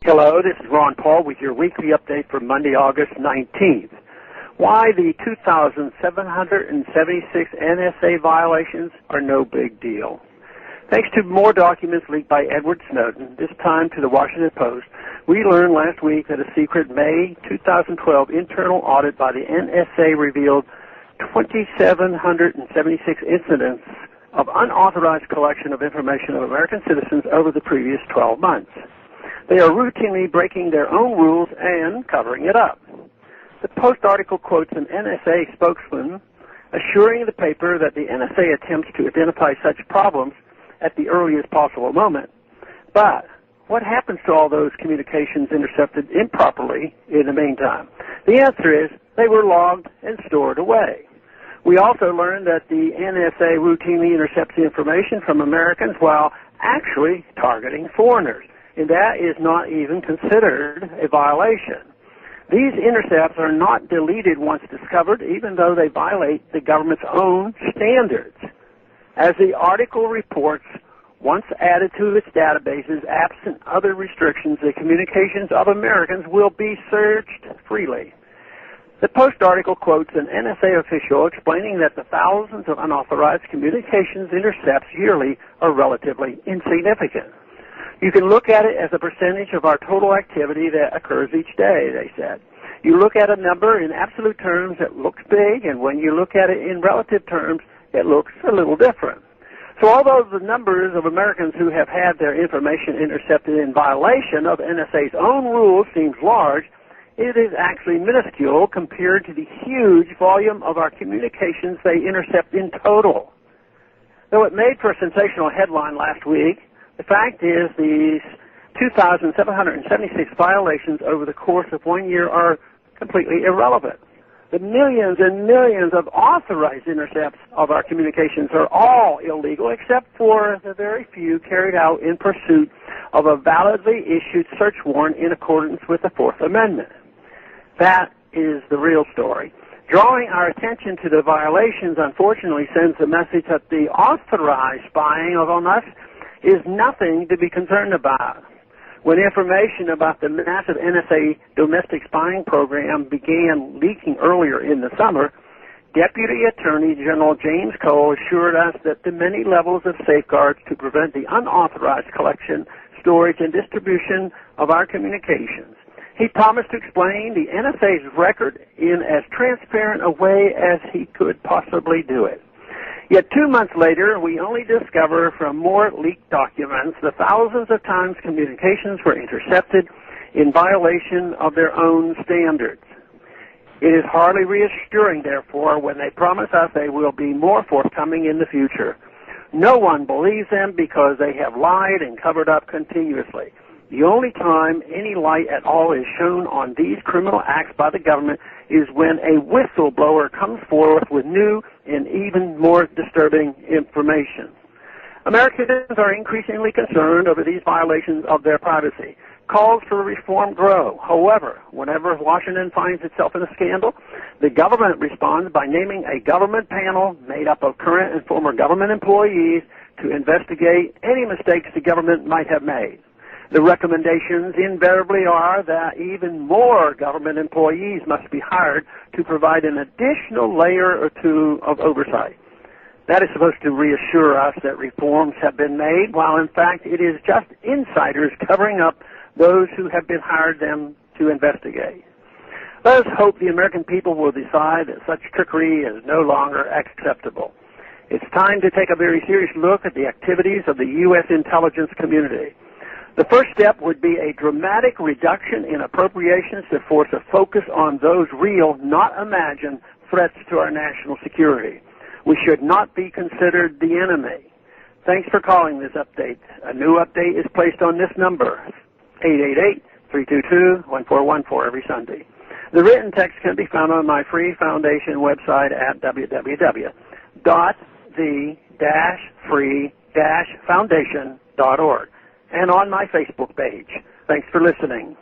Hello, this is Ron Paul with your weekly update for Monday, August 19th. Why the 2,776 NSA violations are no big deal. Thanks to more documents leaked by Edward Snowden, this time to the Washington Post, we learned last week that a secret May 2012 internal audit by the NSA revealed 2,776 incidents of unauthorized collection of information of American citizens over the previous 12 months. They are routinely breaking their own rules and covering it up. The Post article quotes an NSA spokesman assuring the paper that the NSA attempts to identify such problems at the earliest possible moment. But what happens to all those communications intercepted improperly in the meantime? The answer is they were logged and stored away. We also learned that the NSA routinely intercepts information from Americans while actually targeting foreigners, and that is not even considered a violation. These intercepts are not deleted once discovered, even though they violate the government's own standards. As the article reports, once added to its databases, absent other restrictions, the communications of Americans will be searched freely. The Post article quotes an NSA official explaining that the thousands of unauthorized communications intercepts yearly are relatively insignificant. You can look at it as a percentage of our total activity that occurs each day, they said. You look at a number in absolute terms, it looks big, and when you look at it in relative terms, it looks a little different. So although the numbers of Americans who have had their information intercepted in violation of NSA's own rules seems large, it is actually minuscule compared to the huge volume of our communications they intercept in total. Though it made for a sensational headline last week, the fact is these 2,776 violations over the course of 1 year are completely irrelevant. The millions and millions of authorized intercepts of our communications are all illegal except for the very few carried out in pursuit of a validly issued search warrant in accordance with the Fourth Amendment. That is the real story. Drawing our attention to the violations, unfortunately, sends a message that the authorized spying on us is nothing to be concerned about. When information about the massive NSA domestic spying program began leaking earlier in the summer, Deputy Attorney General James Cole assured us that the many levels of safeguards to prevent the unauthorized collection, storage, and distribution of our communications. He promised to explain the NSA's record in as transparent a way as he could possibly do it. Yet 2 months later, we only discover from more leaked documents the thousands of times communications were intercepted in violation of their own standards. It is hardly reassuring, therefore, when they promise us they will be more forthcoming in the future. No one believes them because they have lied and covered up continuously. The only time any light at all is shown on these criminal acts by the government is when a whistleblower comes forth with new and even more disturbing information. Americans are increasingly concerned over these violations of their privacy. Calls for reform grow. However, whenever Washington finds itself in a scandal, the government responds by naming a government panel made up of current and former government employees to investigate any mistakes the government might have made. The recommendations invariably are that even more government employees must be hired to provide an additional layer or two of oversight. That is supposed to reassure us that reforms have been made, while in fact it is just insiders covering up those who have been hired them to investigate. Let us hope the American people will decide that such trickery is no longer acceptable. It's time to take a very serious look at the activities of the U.S. intelligence community. The first step would be a dramatic reduction in appropriations to force a focus on those real, not imagined, threats to our national security. We should not be considered the enemy. Thanks for calling this update. A new update is placed on this number, 888-322-1414 every Sunday. The written text can be found on my free foundation website at www.the-free-foundation.org and on my Facebook page. Thanks for listening.